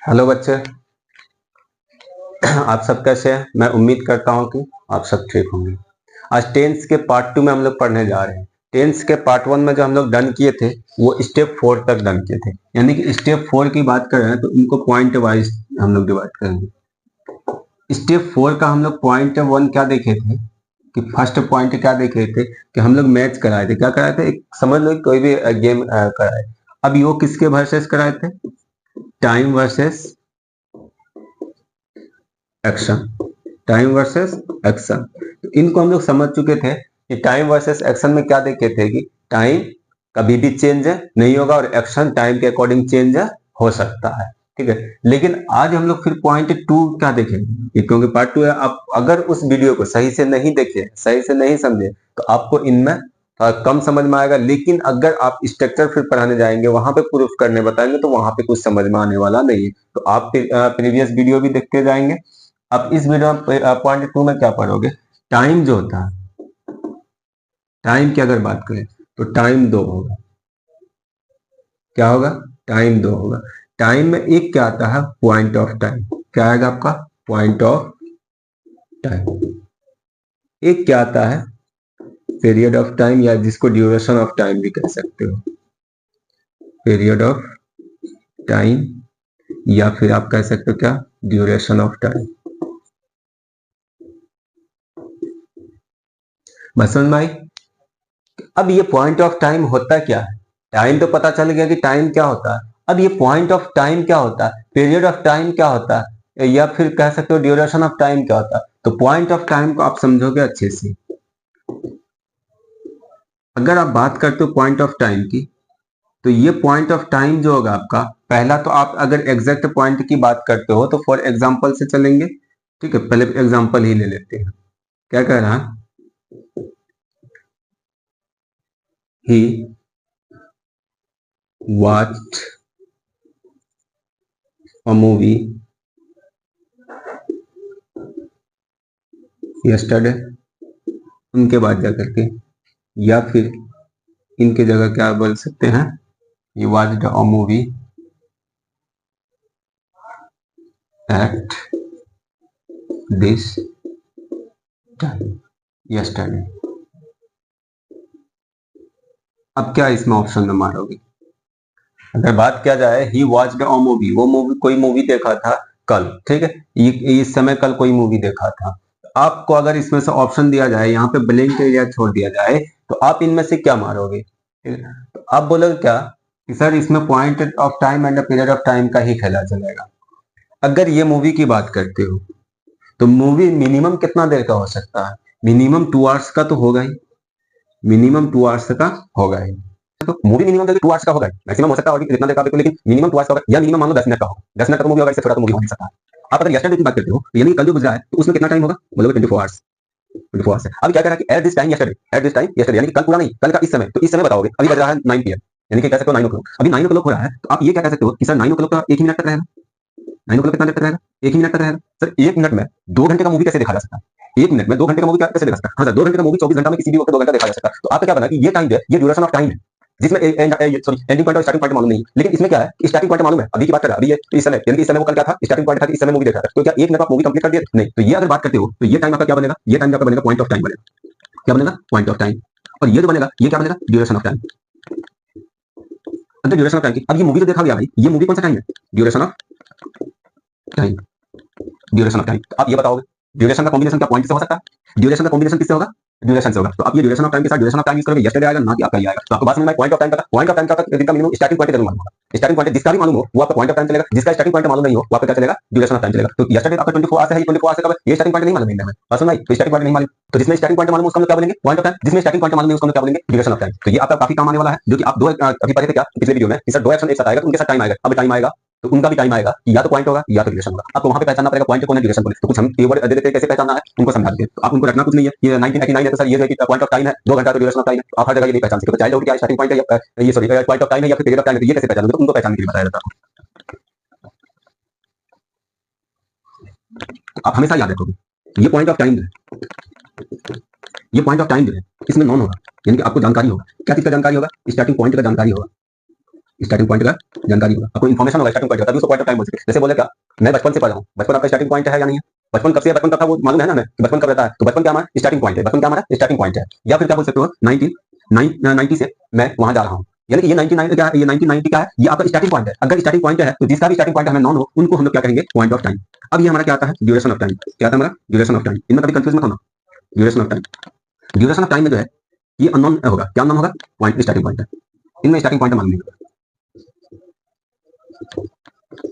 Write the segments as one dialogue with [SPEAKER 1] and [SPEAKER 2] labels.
[SPEAKER 1] Hello बच्चे। आप सब कैसे हैं? मैं उम्मीद करता हूं कि आप सब ठीक होंगे। आज टेंस के पार्ट 2 में हम लोग पढ़ने जा रहे हैं। टेंस के पार्ट 1 में जो हम लोग डन किए थे वो स्टेप 4 तक डन किए थे, यानी कि स्टेप 4 की बात कर रहे हैं तो इनको पॉइंट वाइज हम लोग डिवाइड करेंगे। स्टेप 4 का हम लोग पॉइंट 1 क्या देखे थे कि फर्स्ट पॉइंट क्या देखे थे कि हम लोग मैच कराए थे। क्या कराए थे? एक समझ लो कोई भी गेम कराए। अब वो किसके वर्सेस कराए थे? Time versus action. Time versus action, तो इनको हम लोग समझ चुके थे कि टाइम वर्सेस एक्शन में क्या देखे थे कि टाइम कभी भी चेंज नहीं होगा और एक्शन टाइम के अकॉर्डिंग चेंज हो सकता है। ठीक है, लेकिन आज हम लोग फिर पॉइंट 2 क्या देखेंगे, क्योंकि पार्ट 2 है। आप अगर उस वीडियो को सही से नहीं देखे, सही से नहीं समझे, तो आपको इनमें कम समझ में आएगा। लेकिन अगर आप स्ट्रक्चर फिर पढ़ाने जाएंगे, वहां पे प्रूफ करने बताएंगे, तो वहां पे कुछ समझ में आने वाला नहीं है। तो आप प्रीवियस वीडियो भी देखते जाएंगे। अब इस वीडियो में पॉइंट 2 में क्या पढ़ोगे? टाइम जो होता है, टाइम की अगर बात करें तो टाइम 2 होगा। क्या होगा? टाइम 2 होगा। टाइम में एक क्या आता है? Point of time. क्या आएगा आपका? Point of time. एक क्या आता है? पीरियड ऑफ टाइम, या जिसको ड्यूरेशन ऑफ टाइम भी कह सकते हो। पीरियड ऑफ टाइम, या फिर आप कह सकते हो क्या? Duration of time. बस समझ में आई? अब ये पॉइंट ऑफ टाइम होता क्या है? टाइम तो पता चल गया कि टाइम क्या होता है। अब ये पॉइंट ऑफ टाइम क्या होता है? पीरियड ऑफ टाइम क्या होता है, या फिर कह सकते हो ड्यूरेशन ऑफ टाइम क्या होता है। तो पॉइंट ऑफ टाइम को आप समझोगे अच्छे से। अगर आप बात करते हो पॉइंट ऑफ टाइम की, तो ये पॉइंट ऑफ टाइम जो होगा आपका, पहला तो आप अगर एग्जैक्ट पॉइंट की बात करते हो तो फॉर एग्जाम्पल से चलेंगे। ठीक है, पहले एग्जाम्पल ही ले लेते हैं। क्या कह रहा है? ही वॉच्ड अ मूवी यस्टरडे। उनके बाद जाकर के, या फिर इनके जगह क्या बोल सकते हैं? He watched a movie at this time yesterday. अब क्या इसमें ऑप्शन में मारोगे? अगर बात किया जाए ही वॉच्ड अ मूवी, वो मूवी कोई मूवी देखा था कल। ठीक है, इस समय कल कोई मूवी देखा था। आपको अगर इसमें से ऑप्शन दिया जाए, यहाँ पे ब्लैंक एरिया छोड़ दिया जाए, तो आप इनमें से क्या मारोगे? ठीक है, तो आप बोलोगे क्या कि सर इसमें point of time and period of time का ही खेला चलेगा। अगर ये मूवी की बात करते हो तो मूवी मिनिमम कितना देर का हो सकता है? मिनिमम 2 आवर्स का तो होगा ही। मिनिमम 2 आवर्स का होगा ही। तो मूवी मिनिमम देखिए 2 आवर्स का होगा, मैक्सिमम हो सकता है और कितना देर का देखो, लेकिन मिनिमम 2 आवर्स का होगा, या मिनिमम मान लो 10 मिनट का होगा। 10 मिनट का मूवी होगा, इससे छोटा तो मूवी हो नहीं सकता। आप अगर यस्टरडे की बात करते हो तो यानी कल जो गुजरा है, तो उसमें कितना टाइम होगा? बोलोगे 24 आवर्स। 24 है। अभी क्या कह रहा है कि eight this time yesterday, eight this time yesterday, यानी कि कल पूरा नहीं, कल का इस समय। तो इस समय बताओगे, अभी बज रहा है 9 PM, यानी कि कह सकते हो 9 o'clock। अभी 9 o'clock हो रहा है, तो आप ये क्या कह सकते हो कि सर 9 o'clock का एक ही मिनट तक रहेगा। 9 o'clock कितना देर तक रहेगा? एक ही मिनट तक रहेगा। सर एक मिनट में 2 घंटे का मूवी कैसे देखा जा सकता है? एक मिनट में 2 घंटे का मूवी कैसे देखा सकता है? हाँ सर, 2 घंटे का मूवी 24 घंटा में किसी भी वक्त 2 घंटा देखा जा सकता है। तो आपका क्या बना कि ये टाइम है, ये ड्यूरेशन ऑफ टाइम है, जिसमें सॉरी एंडिंग पॉइंट और स्टार्टिंग पॉइंट मालूम नहीं है। लेकिन इसमें क्या है कि स्टार्टिंग पॉइंट मालूम है, अभी की बात कर रहा है, अभी ये तो इस समय, यानी कि इस समय वो कल क्या था? स्टार्टिंग पॉइंट था कि इस समय मूवी देखा था। तो क्या एक मिनट आप मूवी कंप्लीट कर दिए? नहीं। तो ये अगर बात करते हो तो ये टाइम आपका क्या बनेगा? ये टाइम आपका बनेगा पॉइंट ऑफ टाइम बनेगा। क्या बनेगा? Point of time. और ये जो बनेगा, ये क्या बनेगा? Duration of time. अंदर ड्यूरेशन ऑफ टाइम की। अब ये मूवी तो देखा गया भाई, ये मूवी कौन सा टाइम है? Duration of time. Duration of time. तो आप ये बताओगे ड्यूरेशन का कॉम्बिनेशन क्या पॉइंट से हो सकता है? ड्यूरेशन का कॉम्बिनेशन किससे होगा? ड्यूरेशन से होगा। तो आप ये ड्यूरेशन ऑफ टाइम के साथ ड्यूरेशन ऑफ टाइम यूज करोगे, यस्टरडे आएगा ना कि आपका ये आएगा। तो आपको बात समझ में पॉइंट ऑफ टाइम का, पॉइंट ऑफ टाइम का जिनका मिनिमम स्टार्टिंग पॉइंट जरूर मालूम होगा। स्टार्टिंग पॉइंट जिसका भी मालूम हो वो आपका पॉइंट ऑफ टाइम चलेगा, जिसका स्टार्टिंग पॉइंट मालूम नहीं हो वो आपका क्या चलेगा? ड्यूरेशन ऑफ टाइम चलेगा। तो यस्टरडे आपका 24 आवर्स है, 24 आवर्स का ये स्टार्टिंग पॉइंट नहीं मालूम है हमें। बात समझ में आई? तो स्टार्टिंग पॉइंट नहीं मालूम, तो जिसमें स्टार्टिंग पॉइंट मालूम है उसको हम लोग क्या बोलेंगे? Point of time. जिसमें स्टार्टिंग पॉइंट मालूम है उसको हम लोग क्या बोलेंगे? Duration of time. तो ये आपका काफी काम आने वाला है, जो कि आप दो अभी पढ़े थे क्या पिछले वीडियो में कि सर 2 एक्शन एक साथ आएगा तो उनके साथ टाइम आएगा। अब टाइम आएगा तो उनका भी टाइम आएगा, या तो पॉइंट होगा या तो ड्यूरेशन होगा। आपको वहां पे पहचानना पड़ेगा पॉइंट कौन है, ड्यूरेशन कौन है। तो कुछ हम कीवर्ड दे देते हैं कैसे पहचानना है, उनको समझा देते हैं। तो आप उनको रखना कुछ नहीं है, ये 1989 है तो सर ये है कि पॉइंट ऑफ टाइम है 2 घंटा, तो ड्यूरेशन ऑफ टाइम है। आप हर जगह ये नहीं पहचान सकते। तो चाइल्ड हो क्या स्टार्टिंग पॉइंट है, ये सॉरी पॉइंट ऑफ टाइम है या फिर पीरियड ऑफ टाइम है, तो ये कैसे पहचानोगे? तो उनको पहचानने के लिए बताया जाता है। तो आप हमेशा याद रखोगे ये पॉइंट ऑफ टाइम है, ये पॉइंट ऑफ टाइम जो है इसमें नॉन होगा, यानी कि आपको जानकारी होगा। क्या चीज का जानकारी होगा? स्टार्टिंग पॉइंट का जानकारी होगा। स्टार्टिंग पॉइंट का जानकारी होगा, आपको इन्फॉर्मेशन होगा स्टार्टिंग पॉइंट का, तभी उसको पॉइंट ऑफ टाइम बोल सकते हैं। जैसे बोले क्या, मैं बचपन से पढ़ रहा हूँ, बचपन आपका स्टार्टिंग पॉइंट है या नहीं है? बचपन कब से, बचपन कब था वो मालूम है ना हमें, बचपन कब रहता है, तो बचपन क्या हमारा स्टार्टिंग पॉइंट है, बचपन क्या हमारा स्टार्टिंग पॉइंट है। या फिर क्या बोल सकते हो, 1990 से मैं वहां जा रहा हूँ, यानी कि ये 99 क्या, ये 1990 क्या है, ये आपका स्टार्टिंग पॉइंट है। अगर स्टार्टिंग पॉइंट है तो जिसका भी स्टार्टिंग पॉइंट हमें नॉन हो उनको हम लोग क्या कहेंगे, पॉइंट ऑफ टाइम। अब ये हमारा क्या आता है, ड्यूरेशन ऑफ टाइम। क्या आता है हमारा, ड्यूरेशन ऑफ टाइम। इनमें कभी कंफ्यूज मत होना, duration of time. Duration of time में जो है ये अननोन होगा, क्या अननोन होगा, पॉइंट स्टार्टिंग पॉइंट है। इनमें स्टार्टिंग पॉइंट मालूम नहीं होगा,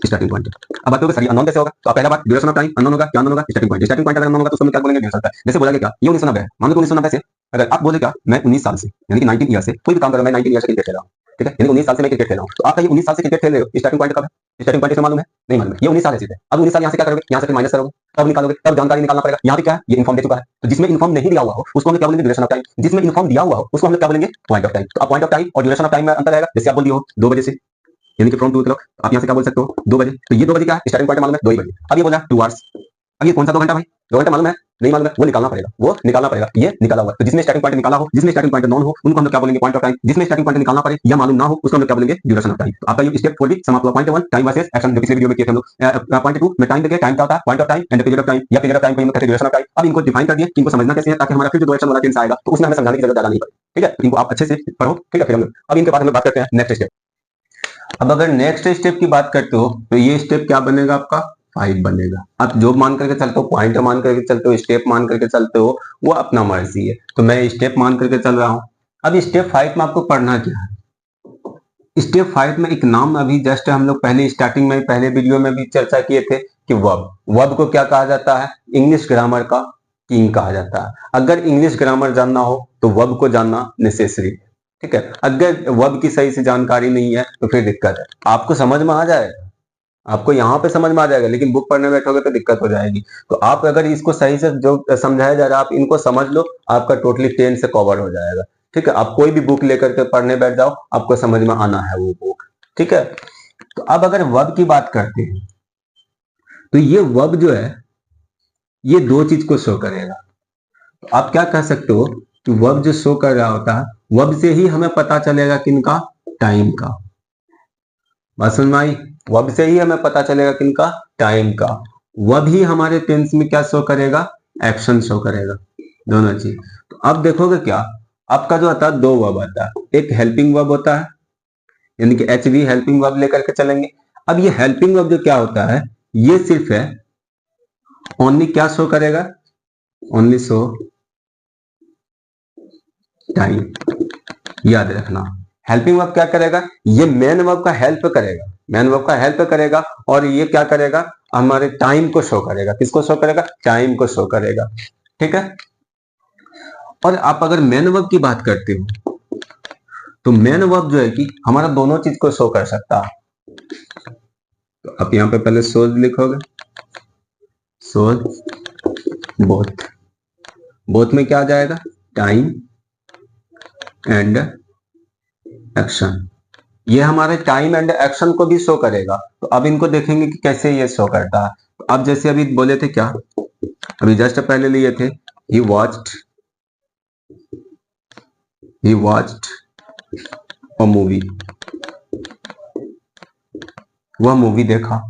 [SPEAKER 1] स्टार्टिंग पॉइंट। अब बात करोगे सर अननोन कैसे होगा, तो पहला बात ड्यूरेशन ऑफ टाइम अननोन होगा, क्या अननोन होगा, स्टार्टिंग पॉइंट। स्टार्टिंग पॉइंट अगर अननोन होगा तो उसको हम क्या बोलेंगे, ड्यूरेशन होता है। जैसे बोला गया क्या, ये 1990 है, मान लो 1990 से अगर आप बोले क्या, मैं 19 साल से यानी कि 19 ईयर से कोई भी काम करो, मैं 19 ईयर से क्रिकेट खेल रहा हूँ, ठीक है, यानी 19 साल से मैं क्रिकेट खेल रहा हूँ, तो आपका ये 19 साल से क्रिकेट खेल रहे हो, स्टार्टिंग पॉइंट कब है, स्टार्टिंग पॉइंट मालूम है, नहीं मालूम है, ये 19 साल है। अब 19 साल यहाँ से क्या करोगे, यहाँ से माइनस करोगे, तब निकालोगे, तब जानकारी निकालना पड़ेगा। यहाँ पे क्या है, ये इन्फॉर्म दे चुका है, तो जिसमें इन्फॉर्म नहीं दिया हुआ हो उसको हम क्या बोलेंगे, ड्यूरेशन ऑफ टाइम। जिसमें इन्फॉर्म दिया हुआ हो उसको हम क्या बोलेंगे, पॉइंट ऑफ टाइम। तो अब पॉइंट ऑफ टाइम और ड्यूरेशन ऑफ टाइम में अंतर आएगा। जैसे आप बोल दिए हो 2 बजे से, यानी कि फ्रॉम 2 o'clock, आप यहाँ से क्या बोल सकते हो, 2 बजे, तो ये 2 बजे क्या है, स्टार्टिंग पॉइंट मालूम है, 2 ही बजे। अब ये बोला 2 आवर्स, अब ये कौन सा 2 घंटा भाई, 2 घंटा मालूम है, नहीं मालूम है, वो निकालना पड़ेगा, वो निकालना पड़ेगा, ये निकाला हुआ। तो जिसमें स्टार्टिंग पॉइंट निकाला हो, जिसमें स्टार्टिंग पॉइंट नॉन हो उनको हम लोग क्या बोलेंगे, पॉइंट ऑफ टाइम। जिसमें स्टार्टिंग पॉइंट निकालना पड़े या मालूम ना हो उसको हम लोग क्या बोलेंगे, ड्यूरेशन ऑफ टाइम। तो आपका ये स्टेप 4 भी समाप्त हुआ। पॉइंट 1 टाइम वर्सेस एक्शन, जो पिछले वीडियो में किए थे हम लोग। पॉइंट 2 में टाइम देके, टाइम क्या होता है, point of time and period of time, या पीरियड ऑफ टाइम को हम कहते हैं ड्यूरेशन ऑफ टाइम। अब इनको डिफाइन कर दिए, इनको समझना कैसे है, ताकि हमारा फिर जो ड्यूरेशन वाला टेंस आएगा तो उसमें हमें समझाने की जरूरत ज्यादा नहीं पड़े, ठीक है। इनको आप अच्छे से पढ़ो, ठीक है। फिर हम लोग अब इनके बाद हम लोग बात करते हैं नेक्स्ट स्टेप। अब अगर नेक्स्ट स्टेप की बात करते हो तो ये स्टेप क्या बनेगा आपका, 5 बनेगा। आप जो मान करके चलते हो, पॉइंट मान करके चलते हो, स्टेप मान करके चलते हो, वो अपना मर्जी है। तो मैं स्टेप मान करके चल रहा हूं। अब स्टेप 5 में आपको पढ़ना क्या है, स्टेप 5 में एक नाम अभी जस्ट हम लोग पहले स्टार्टिंग में पहले वीडियो में भी चर्चा किए थे कि वर्ब। वर्ब को क्या कहा जाता है, इंग्लिश ग्रामर का किंग कहा जाता है। अगर इंग्लिश ग्रामर जानना हो तो वर्ब को जानना नेसेसरी, ठीक है। अगर वर्ब की सही से जानकारी नहीं है तो फिर दिक्कत है। आपको समझ में आ जाएगा, आपको यहाँ पे समझ में आ जाएगा, लेकिन बुक पढ़ने बैठोगे तो दिक्कत हो जाएगी। तो आप अगर इसको सही से जो समझाया जा रहा है आप इनको समझ लो, आपका टोटली 10 से कवर हो जाएगा, ठीक है। आप कोई भी बुक लेकर के पढ़ने बैठ जाओ, आपको समझ में आना है वो बुक, ठीक है। तो अब अगर वर्ब की बात करते हैं तो ये वर्ब जो है ये 2 चीज को शो करेगा। तो आप क्या कह सकते हो कि वर्ब जो शो कर रहा होता है, वर्ब से ही हमें पता चलेगा किनका, टाइम का। बात समझ में आई, वर्ब से ही हमें पता चलेगा किनका, टाइम का। वर्ब ही हमारे टेंस में क्या शो करेगा, एक्शन शो करेगा, दोनों चीज। तो अब देखोगे क्या, आपका जो आता है 2 वर्ब आता है, एक हेल्पिंग वर्ब होता है, यानी कि HV हेल्पिंग वर्ब लेकर के चलेंगे। अब ये हेल्पिंग वर्ब जो क्या होता है, ये सिर्फ है ओनली क्या शो करेगा, ओनली शो टाइम। याद रखना, हेल्पिंग वर्ब क्या करेगा, ये मेन वर्ब का हेल्प करेगा, मेन वर्ब का हेल्प करेगा, और ये क्या करेगा, हमारे टाइम को शो करेगा। किसको शो करेगा, टाइम को शो करेगा, ठीक है। और आप अगर मेन वर्ब की बात करते हो तो मेन वर्ब जो है कि हमारा दोनों चीज को शो कर सकता है। तो आप यहां पे पहले शोज लिखोगे, शोज बोथ, बोथ में क्या आ जाएगा, टाइम एंड एक्शन। ये हमारे टाइम एंड एक्शन को भी शो करेगा। तो अब इनको देखेंगे कि कैसे ये शो करता है। तो अब जैसे अभी बोले थे क्या, अभी जस्ट पहले लिए थे, he watched a movie, वह मूवी देखा।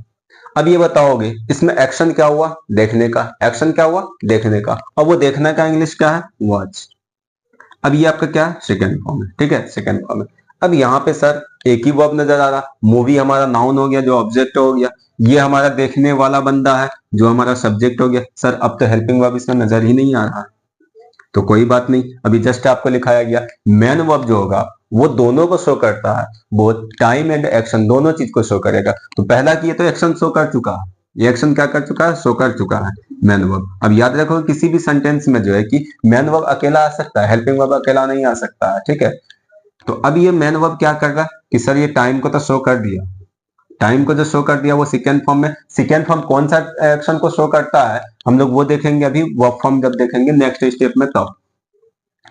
[SPEAKER 1] अब ये बताओगे इसमें एक्शन क्या हुआ, देखने का, एक्शन क्या हुआ, देखने का। अब वो देखने का इंग्लिश क्या है, वॉच। अब ये आपका क्या है, सेकेंड फॉर्म है, ठीक है, सेकेंड फॉर्म है। अब यहाँ पे सर एक ही वर्ब नजर आ रहा, मूवी हमारा नाउन हो गया जो ऑब्जेक्ट हो गया, ये हमारा देखने वाला बंदा है जो हमारा सब्जेक्ट हो गया। सर अब तो हेल्पिंग वर्ब इसमें नजर ही नहीं आ रहा, तो कोई बात नहीं, अभी जस्ट आपको लिखाया गया मेन वर्ब जो होगा वो दोनों को शो करता है, वो टाइम एंड एक्शन दोनों चीज को शो करेगा। तो पहला की ये तो एक्शन शो कर चुका है, ये एक्शन क्या कर चुका है, शो कर चुका है, मेन वर्ब। अब याद रखो किसी भी सेंटेंस में जो है कि मेन वर्ब अकेला आ सकता है, हेल्पिंग वर्ब अकेला नहीं आ सकता है, ठीक है। तो अब ये मेन वर्ब क्या कर रहा है कि सर ये टाइम को तो शो कर दिया, टाइम को जो शो कर दिया वो सेकेंड फॉर्म में। सेकेंड फॉर्म कौन सा एक्शन को शो करता है हम लोग वो देखेंगे अभी, वर्ब फॉर्म जब देखेंगे नेक्स्ट स्टेप में तब,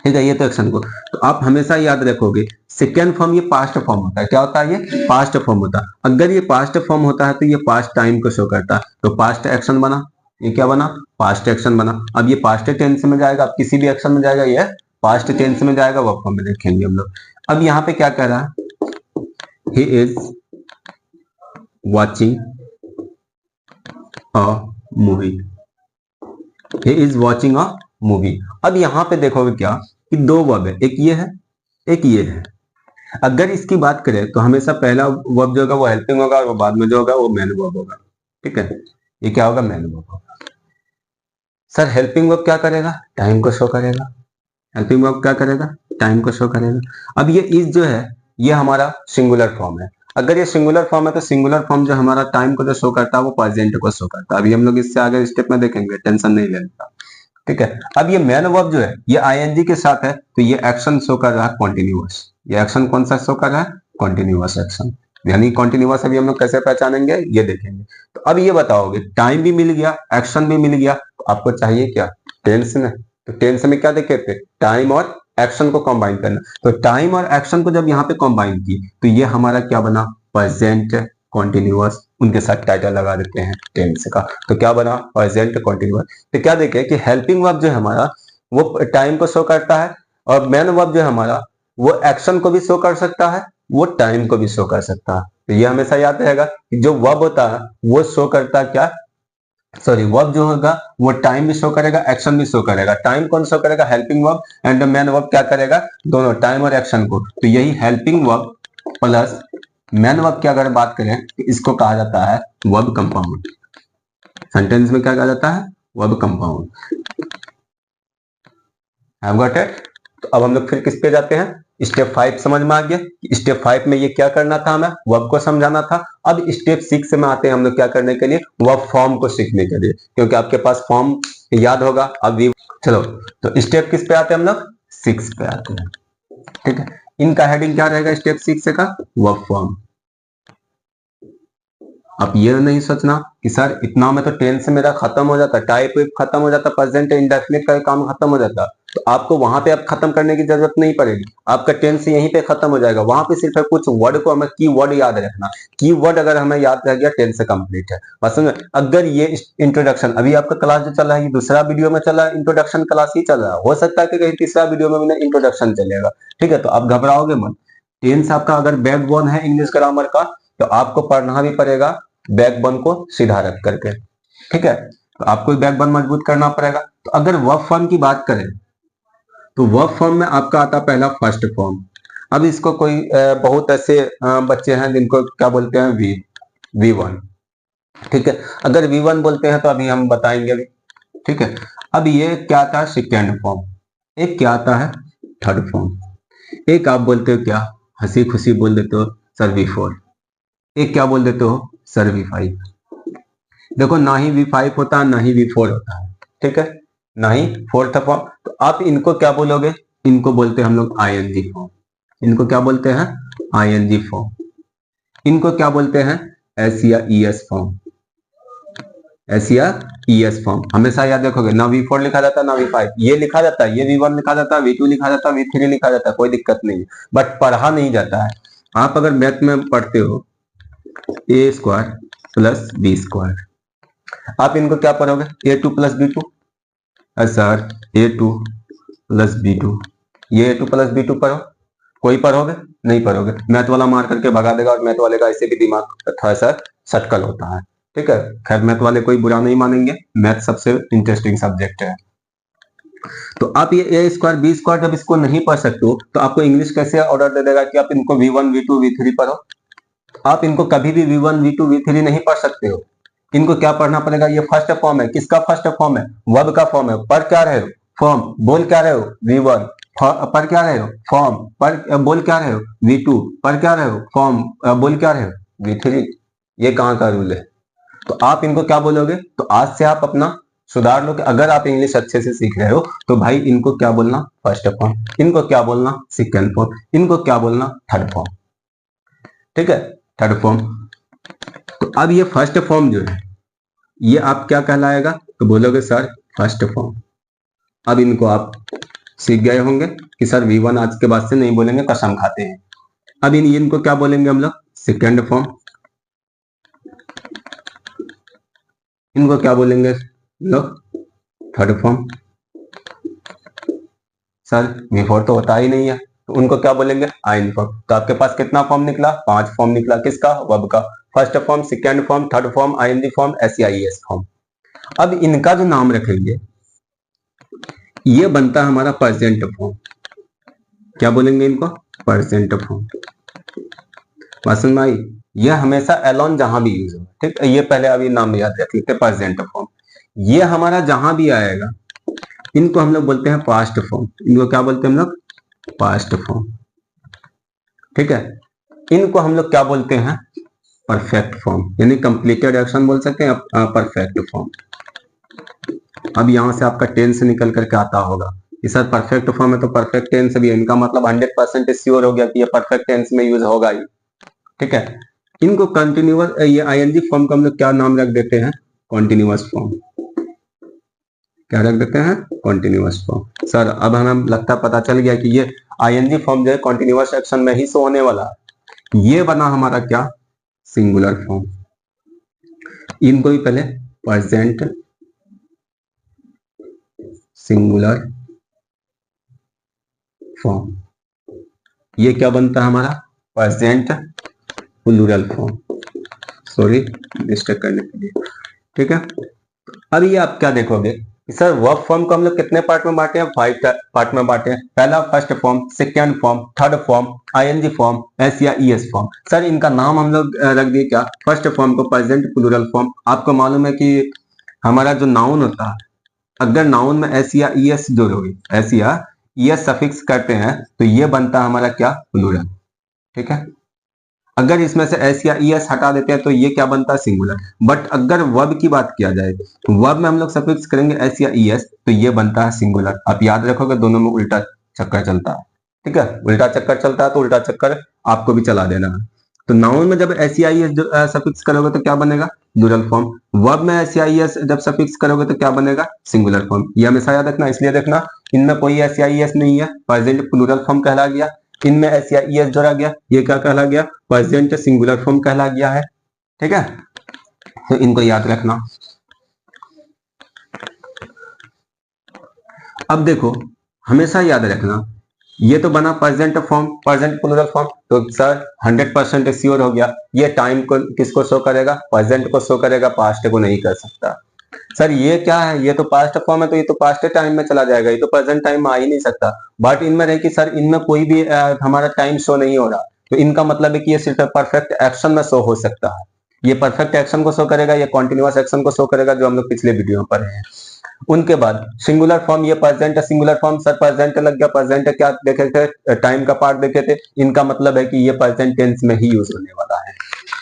[SPEAKER 1] ठीक है। ये तो एक्शन को, तो आप हमेशा याद रखोगे सेकेंड फॉर्म ये पास्ट फॉर्म होता है। क्या होता है, ये पास्ट फॉर्म होता है। अगर ये पास्ट फॉर्म होता है तो ये पास्ट टाइम को शो करता है, तो पास्ट एक्शन बना, ये क्या बना, पास्ट एक्शन बना। अब ये पास्ट टेंस में जाएगा, अब किसी भी एक्शन में जाएगा, ये पास्ट टेंस में जाएगा, वर्ब फॉर्म में देखेंगे हम लोग। अब यहाँ पे क्या कह रहा है, he is watching a movie, he is watching a movie. अब यहां पे देखोगे क्या कि दो वर्ब है, एक ये है एक ये है। अगर इसकी बात करें तो हमेशा पहला वर्ब जो होगा वो हेल्पिंग होगा और वो बाद में जो होगा वो मेन वर्ब होगा। ठीक है, ये क्या होगा, मेन वर्ब होगा। सर हेल्पिंग वर्ब क्या करेगा, टाइम को शो करेगा। हेल्पिंग वर्ब क्या करेगा, टाइम को शो करेगा। अब ये इज जो है ये हमारा सिंगुलर फॉर्म है। अगर ये सिंगुलर फॉर्म है तो सिंगुलर फॉर्म जो हमारा टाइम को जो शो करता है वो प्रेजेंट को शो करता है। अभी हम लोग इससे आगे स्टेप में देखेंगे, टेंशन नहीं लेना। ठीक है, अब ये मेन वर्ब जो है ये आईएनजी के साथ है तो ये एक्शन शो कर रहा है कॉन्टिन्यूअस। ये एक्शन कौन सा शो कर रहा है, कॉन्टिन्यूअस एक्शन। यानी कॉन्टिन्यूअस अभी हम लोग कैसे पहचानेंगे ये देखेंगे। तो अब ये बताओगे टाइम भी मिल गया, एक्शन भी मिल गया, तो आपको चाहिए क्या, टेंस में। तो टेंस में क्या देखे थे, टाइम और एक्शन को कंबाइन करना। तो टाइम और एक्शन को जब यहाँ पे कंबाइन की तो ये हमारा क्या बना, प्रेजेंट कॉन्टिन्यूअस। उनके साथ टाइटल लगा देते हैं टेंस का, तो क्या बना, प्रेजेंट कॉन्टिन्यूअस। तो क्या देखे कि हेल्पिंग वर्ब जो है हमारा वो टाइम को शो करता है और मेन वर्ब जो है हमारा वो एक्शन को भी शो कर सकता है, वो टाइम को भी शो कर सकता है। तो ये हमेशा याद रहेगा कि जो वर्ब होता है वो शो करता है क्या, सॉरी वर्ब जो होगा वो टाइम भी शो करेगा, एक्शन भी शो करेगा। टाइम कौन शो करेगा, helping verb, and main verb क्या करेगा, दोनों टाइम और एक्शन को। तो यही helping verb plus main verb की अगर बात करें तो इसको कहा जाता है वर्ब कंपाउंड। सेंटेंस में क्या कहा जाता है, verb compound. Have got it. तो अब हम लोग फिर किस पे जाते हैं, स्टेप 5 समझ में आ गया। स्टेप 5 में ये क्या करना था, हमें वर्ब को समझाना था। अब स्टेप 6 में आते हैं हम लोग क्या करने के लिए, वर्ब फॉर्म को सीखने के लिए, क्योंकि आपके पास फॉर्म याद होगा। अब चलो तो स्टेप किस पे आते हैं हम लोग, 6 पे आते हैं। ठीक है, इनका हेडिंग क्या रहेगा स्टेप 6 का, वर्ब फॉर्म। आप ये नहीं सोचना कि सर इतना में तो टेंस मेरा खत्म हो जाता, टाइप खत्म हो जाता, प्रेजेंट इंडेफिनिट का काम खत्म हो जाता। तो आपको वहां पे अब खत्म करने की जरूरत नहीं पड़ेगी, आपका टेंस यहीं पे खत्म हो जाएगा। वहां पे सिर्फ कुछ वर्ड को हमें की वर्ड याद रखना, की वर्ड अगर हमें याद रह गया टेंस कंप्लीट है। बस अगर ये इंट्रोडक्शन अभी आपका क्लास जो चल रहा है ये दूसरा वीडियो में चल रहा है, इंट्रोडक्शन क्लास ही चल रहा है, हो सकता है कि कहीं तीसरा वीडियो में भी इंट्रोडक्शन चलेगा। ठीक है, तो आप घबराओगे मत। टेंस आपका अगर बैकबोन है इंग्लिश ग्रामर का तो आपको पढ़ना भी पड़ेगा बैकबोन को सीधा रख करके। ठीक है, तो आपको बैकबोन मजबूत करना पड़ेगा। तो अगर वर्ब फॉर्म की बात करें तो वर्ब फॉर्म में आपका आता पहला फर्स्ट फॉर्म। अब इसको कोई बहुत ऐसे बच्चे हैं जिनको क्या बोलते हैं, V1। ठीक है, अगर V1 बोलते हैं तो अभी हम बताएंगे अभी। ठीक है, अब ये क्या आता है, सेकेंड फॉर्म। एक क्या आता है, थर्ड फॉर्म। एक आप बोलते हो क्या, हंसी खुशी बोल देते हो सर V4। एक क्या बोल देते हो, सर V5। देखो ना ही V5 होता है ना ही V4 होता है। ठीक है, ना ही फोर्थ फॉर्म। तो आप इनको क्या बोलोगे, इनको बोलते हैं हम लोग आईएनजी फॉर्म। इनको क्या बोलते हैं, आईएनजी फॉर्म। इनको क्या बोलते हैं, एस या ईएस फॉर्म। एस या ईएस फॉर्म हमेशा याद रखोगे, ना V4 लिखा जाता है ना V5, ये लिखा जाता है, ये V1 लिखा जाता है, V2 लिखा जाता है, V3 लिखा जाता है, कोई दिक्कत नहीं है, बट पढ़ा नहीं जाता है। आप अगर मैथ में पढ़ते हो ए स्क्वायर प्लस बी स्क्वायर, आप इनको क्या पढ़ोगे, A2 plus B2। Sir A2 plus B2, ये A2 प्लस B2 पढ़ो, कोई पढ़ोगे नहीं पढ़ोगे, मैथ वाला मार करके भगा देगा। और मैथ वाले का ऐसे भी दिमाग थोड़ा सा सटकल होता है। ठीक है, खैर मैथ वाले कोई बुरा नहीं मानेंगे, मैथ सबसे इंटरेस्टिंग सब्जेक्ट है। तो आप ये ए स्क्वायर बी स्क्वायर जब इसको नहीं पढ़ सकते हो तो आपको इंग्लिश कैसे ऑर्डर दे देगा कि आप इनको V1 V2 V3 पढ़ो। आप इनको कभी भी V1 V2 V3 नहीं पढ़ सकते हो। इनको क्या पढ़ना पड़ेगा, ये फर्स्ट फॉर्म है, किसका फर्स्ट फॉर्म है, वर्ब का फॉर्म है। पढ़ क्या रहे हो, फॉर्म। बोल क्या रहे हो, V1। पढ़ क्या रहे हो, फॉर्म। पढ़ बोल क्या रहे हो, V2। पढ़ क्या रहे हो, फॉर्म। बोल क्या रहे हो, V3। ये कहाँ का रूल है। तो आप इनको क्या बोलोगे, तो आज से आप अपना सुधार लो कि अगर आप इंग्लिश अच्छे से सीख रहे हो तो भाई इनको क्या बोलना, फर्स्ट फॉर्म। इनको क्या बोलना, सेकेंड फॉर्म। इनको क्या बोलना, थर्ड फॉर्म। ठीक है, थर्ड फॉर्म। तो अब ये फर्स्ट फॉर्म जो है ये आप क्या कहलाएगा, तो बोलोगे सर फर्स्ट फॉर्म। अब इनको आप सीख गए होंगे कि सर V1 आज के बाद से नहीं बोलेंगे, कसम खाते हैं। अब इनको क्या बोलेंगे हम लोग, सेकेंड फॉर्म। इनको क्या बोलेंगे लोग, थर्ड फॉर्म। सर V4 तो होता ही नहीं है, तो उनको क्या बोलेंगे, आइन फॉर्म। तो आपके पास कितना फॉर्म निकला, 5 फॉर्म निकला, किसका, वर्ब का। First form, second form, third form, ING form, SEIS form. अब इनका जो नाम रखेंगे ये बनता है हमारा प्रेजेंट फॉर्म। क्या बोलेंगे इनको, प्रेजेंट फॉर्म। बात समझ में आई। ये हमेशा एलोन जहां भी यूज हो, ठीक है। ये पहले अभी नाम याद रख लेते हैं, प्रेजेंट फॉर्म। ये हमारा जहां भी आएगा इनको हम लोग बोलते हैं पास्ट फॉर्म। इनको क्या बोलते हैं हम लोग, पास्ट फॉर्म, ठीक है। इनको हम लोग क्या बोलते हैं, परफेक्ट फॉर्म, यानी कंप्लीटेड एक्शन बोल सकते हैं, परफेक्ट फॉर्म। अब यहां से आपका टेंस निकल करके आता होगा कि सर परफेक्ट फॉर्म है तो परफेक्ट टेंस भी है, इनका मतलब 100% श्योर हो गया कि ये परफेक्ट टेंस में यूज होगा ही, ठीक है। इनको कंटिन्यूअस, ये आईएनजी फॉर्म का हम लोग क्या नाम रख देते हैं, कॉन्टिन्यूअस फॉर्म। क्या रख देते हैं, कॉन्टिन्यूअस फॉर्म। सर अब हमें लगता पता चल गया कि ये आईएनजी फॉर्म जो है कॉन्टिन्यूअस एक्शन में ही शो होने वाला है। ये बना हमारा क्या, सिंगुलर फॉर्म। इनको भी पहले प्रेजेंट सिंगुलर फॉर्म, ये क्या बनता है हमारा, present plural form. Sorry mistake करने के लिए, ठीक है। अब ये आप क्या देखोगे, सर वर्ब फॉर्म को हम लोग कितने पार्ट में बांटे हैं, 5 पार्ट में बांटे हैं। पहला first form, second form, third form, ING form, S या ईएस फॉर्म। सर इनका नाम हम लोग रख दिए क्या, फर्स्ट फॉर्म को प्रेजेंट प्लूरल फॉर्म। आपको मालूम है कि हमारा जो नाउन होता है, अगर नाउन में एस या ईएस जोड़ोगे, एस या ईएस सफिक्स करते हैं तो ये बनता है हमारा क्या, प्लूरल, ठीक है। अगर इसमें से एस या ईएस हटा देते हैं तो ये क्या बनता है, सिंगुलर। बट अगर वर्ब की बात किया जाए तो वर्ब में हम लोग सफिक्स करेंगे एस या ईएस तो ये बनता है सिंगुलर। आप याद रखोगे दोनों में उल्टा चक्कर चलता है, ठीक है। उल्टा चक्कर चलता है तो उल्टा चक्कर आपको भी चला देना है। तो नाउन में जब एस या ईएस सफिक्स करोगे तो क्या बनेगा, प्लूरल फॉर्म। वर्ब में एस या ईएस जब सफिक्स करोगे तो क्या बनेगा, सिंगुलर फॉर्म। ये हमेशा याद रखना, इसलिए देखना इनमें कोई एस या ईएस नहीं है, प्रेजेंट प्लूरल फॉर्म कहला गया। इनमें एस या ईएस जोड़ा गया, ये क्या कहला गया, प्रेजेंट सिंगुलर फॉर्म कहला गया है, ठीक है। तो इनको याद रखना। अब देखो हमेशा याद रखना, ये तो बना present form, present plural form. तो सर 100% श्योर हो गया, ये टाइम को किसको शो करेगा, प्रेजेंट को शो करेगा, पास्ट को नहीं कर सकता। सर ये क्या है, ये तो पास्ट फॉर्म है तो ये तो पास्ट टाइम में चला जाएगा, ये तो प्रेजेंट टाइम में आ ही नहीं सकता। बट इनमें रहे कि सर इनमें कोई भी हमारा टाइम शो नहीं हो रहा, तो इनका मतलब है कि ये सिर्फ परफेक्ट एक्शन में शो हो सकता है। ये परफेक्ट एक्शन को शो करेगा, ये कॉन्टिन्यूअस एक्शन को शो करेगा, जो हम लोग पिछले वीडियो में पढ़े हैं। उनके बाद सिंगुलर फॉर्म, ये present singular form. Sir present लग गया, प्रेजेंट क्या देखे थे, टाइम का पार्ट देखे थे। इनका मतलब है कि ये प्रेजेंट टेंस में ही यूज होने वाला है,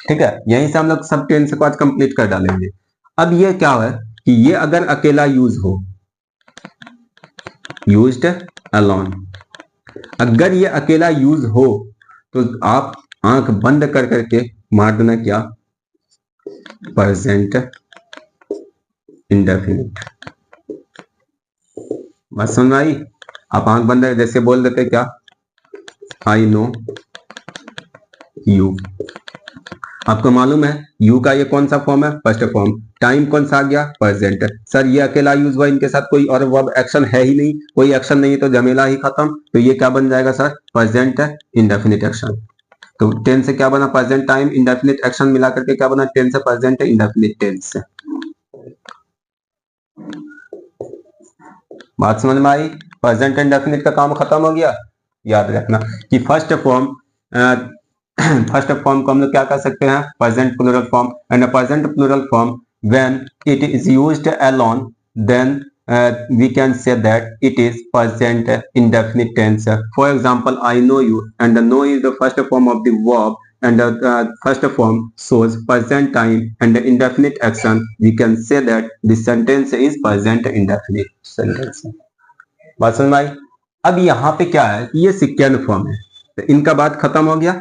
[SPEAKER 1] ठीक है। यहीं से हम लोग सब टेंस को आज कंप्लीट कर डालेंगे। अब ये क्या है कि ये अगर अकेला यूज हो, यूज्ड अलोन, अगर ये अकेला यूज हो तो आप आंख बंद कर करके मार देना क्या, प्रेजेंट इंडेफिनिट। बात समझ आई। आप आंख बंद जैसे बोल देते क्या, आई नो यू। आपको मालूम है यू का ये कौन सा फॉर्म है, फर्स्ट फॉर्म। टाइम कौन सा आ गया, प्रेजेंट। सर ये अकेला यूज हुआ, इनके साथ कोई और वर्ब एक्शन है ही नहीं, कोई एक्शन नहीं है तो झमेला ही खत्म। तो ये क्या बन जाएगा सर, प्रेजेंट इंडेफिनिट एक्शन। तो टेंस से क्या बना, प्रेजेंट टाइम इंडेफिनिट एक्शन मिला करके क्या बना, टेंस से प्रेजेंट इंडेफिनिट टेंस। बात समझ में आई। प्रेजेंट इंडेफिनिट का काम खत्म हो गया। याद रखना कि फर्स्ट फॉर्म को हम लोग क्या कर सकते हैं, present plural form. And present plural form when it is used alone then we can say that it is present indefinite tense. For example, I know you, and the know is the first form of the verb, and the first form shows present time and the indefinite action. We can say that the sentence is present indefinite sentence. बात समझ में आई। अब यहाँ पे क्या है, ये second form है, तो इनका बात खत्म हो गया।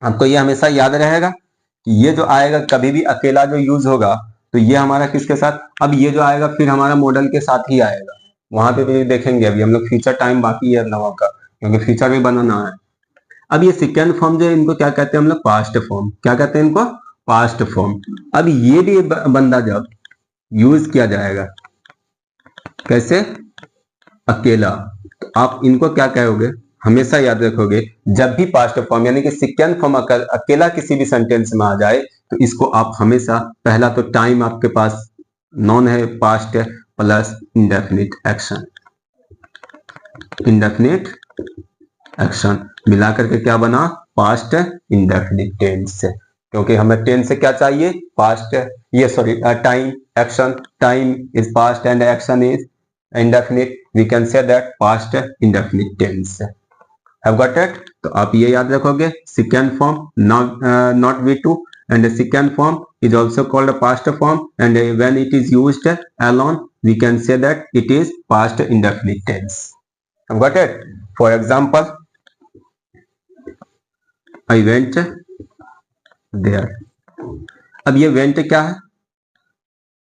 [SPEAKER 1] आपको ये हमेशा याद रहेगा कि ये जो आएगा कभी भी अकेला जो यूज होगा तो ये हमारा किसके साथ, अब ये जो आएगा फिर हमारा मॉडल के साथ ही आएगा। वहां पे भी देखेंगे, अभी हम लोग फ्यूचर टाइम बाकी है नवा का, क्योंकि फ्यूचर भी बनाना है। अब ये सेकेंड फॉर्म जो है इनको क्या कहते हैं हम लोग, पास्ट फॉर्म। क्या कहते हैं इनको, पास्ट फॉर्म। अब ये भी बंदा जब यूज किया जाएगा कैसे, अकेला, तो आप इनको क्या कहोगे, हमेशा याद रखोगे, जब भी पास्ट फॉर्म यानी कि सेकंड फॉर्म अकेला किसी भी सेंटेंस में आ जाए तो इसको आप हमेशा, पहला तो टाइम आपके पास नॉन है, पास्ट है, plus indefinite action, indefinite action मिलाकर के क्या बना, पास्ट इंडेफिनिट टेंस। क्योंकि हमें टेंस से क्या चाहिए, पास्ट, ये sorry time, action, time is past and action is indefinite, we can say that past indefinite tense. Have got it? तो आप ये याद रखोगे, second form not V2 and the second form is also called a past form, and when it is used alone we can say that it is past indefinite tense. Have got it? For example, I went there. अब ये went क्या है,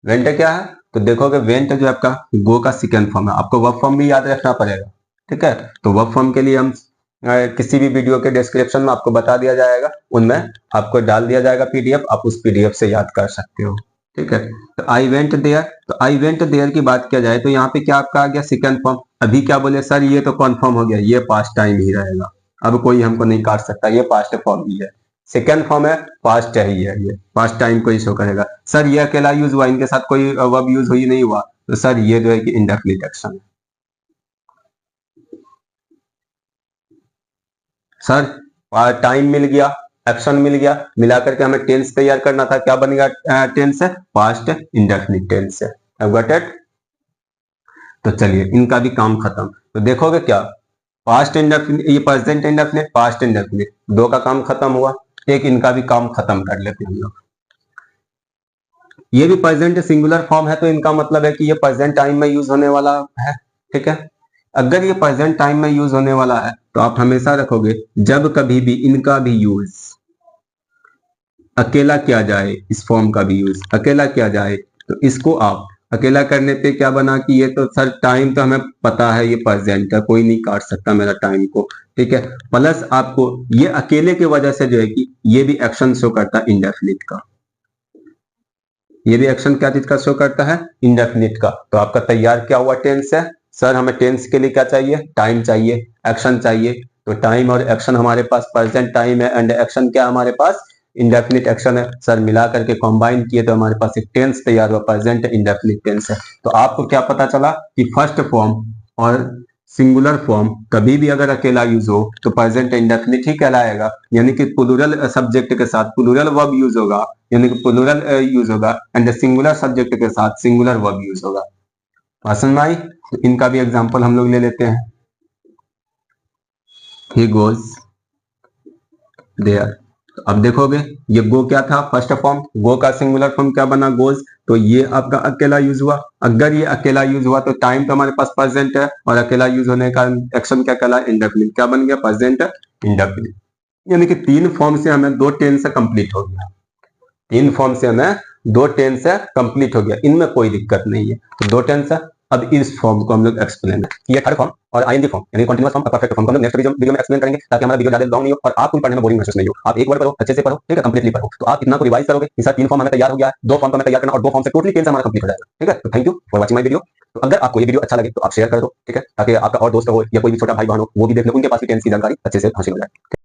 [SPEAKER 1] went क्या है, तो देखोगे went जो आपका गो का सेकंड फॉर्म है, आपको वर्ब फॉर्म भी याद रखना पड़ेगा, ठीक है। तो वर्ब फॉर्म के लिए हम किसी भी वीडियो के डिस्क्रिप्शन में आपको बता दिया जाएगा, उनमें आपको डाल दिया जाएगा पीडीएफ, आप उस पीडीएफ से याद कर सकते हो, ठीक है। तो आई वेंट देयर, तो आई वेंट देयर की बात किया जाए तो यहाँ पे क्या आपका आ गया, सेकंड फॉर्म। अभी क्या बोले सर, ये तो कन्फर्म हो गया, ये पास्ट टाइम ही रहेगा, अब कोई हमको नहीं काट सकता, ये पास्ट फॉर्म ही है। सेकेंड फॉर्म है, पास्ट है ही है, ये पास्ट टाइम को ही शो करेगा। सर ये अकेला यूज हुआ, इनके साथ कोई वर्ब यूज हुई नहीं हुआ, तो सर ये जो है कि इंडेफिनिट एक्शन है। सर टाइम मिल गया, एक्शन मिल गया, मिलाकर के हमें टेंस तैयार करना था, क्या बन गया टेंस है, पास्ट इंडेफिनिट टेंस है। Got it? तो चलिए इनका भी काम खत्म। तो देखोगे क्या, पास्ट इंडेफिनिट, ये प्रेजेंट इंडेफिनिट, पास्ट इंडेफिनिट, दो का काम खत्म हुआ, एक इनका भी काम खत्म कर लेते हैं हम लोग। ये भी प्रेजेंट सिंगुलर फॉर्म है, तो इनका मतलब है कि ये प्रेजेंट टाइम में यूज होने वाला है, ठीक है। अगर ये प्रेजेंट टाइम में यूज होने वाला है तो आप हमेशा रखोगे, जब कभी भी इनका भी यूज अकेला किया जाए, इस फॉर्म का भी यूज अकेला किया जाए, तो इसको आप अकेला करने पे क्या बना कि ये तो सर टाइम तो हमें पता है, ये प्रेजेंट है, कोई नहीं काट सकता मेरा टाइम को, ठीक है। प्लस आपको ये अकेले की वजह से जो है कि ये भी एक्शन शो करता है इंडेफिनिट का, ये भी एक्शन क्या चीज का शो करता है, इंडेफिनिट का। तो आपका तैयार क्या हुआ, टेंस है। सर हमें टेंस के लिए क्या चाहिए, टाइम चाहिए, एक्शन चाहिए। तो टाइम और एक्शन हमारे पास प्रेजेंट टाइम है, एंड एक्शन क्या हमारे पास, इंडेफिनिट एक्शन है। सर मिला करके कंबाइन किए तो हमारे पास एक टेंस तैयार हुआ, प्रेजेंट इंडेफिनिट टेंस है। तो आपको क्या पता चला कि फर्स्ट फॉर्म और सिंगुलर फॉर्म कभी भी अगर अकेला यूज हो तो प्रेजेंट इंडेफिनिट ही कहलाएगा, यानी कि प्लूरल सब्जेक्ट के साथ प्लूरल वर्ब यूज होगा, यानी कि प्लूरल यूज होगा, एंड सिंगुलर सब्जेक्ट के साथ सिंगुलर वर्ब यूज होगा। पसंद आई? तो इनका भी एग्जांपल हम लोग ले लेते हैं। ही गोज देयर, तो अब देखोगे ये गो क्या था, फर्स्ट फॉर्म, गो का सिंगुलर फॉर्म क्या बना, गोज। तो ये आपका अकेला यूज हुआ। अगर ये अकेला यूज हुआ तो टाइम तो हमारे पास प्रेजेंट है, और अकेला यूज होने का एक्शन क्या कहला, इंडेफिनिट, क्या बन गया, प्रेजेंट इंडेफिनिट। यानी कि तीन फॉर्म से हमें दो टेंस कंप्लीट हो गया, तीन फॉर्म से हमें दो टेंस कंप्लीट हो गया, इनमें कोई दिक्कत नहीं है। तो दो टेंस है। अब इस फॉर्म को हम लोग एक्सप्लेन है, ये थर्ड फॉर्म और आईएनजी फॉर्म यानी कंटीन्यूअस फॉर्म और परफेक्ट फॉर्म को हम लोग नेक्स्ट वीडियो में एक्सप्लेन करेंगे, ताकि हमारा वीडियो ज्यादा लॉन्ग नहीं हो और आपको पढ़ने में बोरिंग महसूस नहीं हो। आप एक वर्ड पढ़ो, अच्छे से पढ़ो, ठीक है, कंप्लीटली पढ़ो, तो आप इतना को रिवाइज करोगे कि सर तीन फॉर्म हमें तैयार हो गया, दो फॉर्म को हमें तैयार करना और दो फॉर्म से टोटली टेंस हमारा कंप्लीट हो जाएगा, ठीक है। तो thank you for watching my video. तो अगर आपको ये वीडियो अच्छा लगे तो आप शेयर कर दो, ठीक है, ताकि आपका और दोस्त हो या कोई भी छोटा भाई बहन हो वो भी देख ले, उनके पास भी टेंस की जानकारी अच्छे से हासिल हो जाए।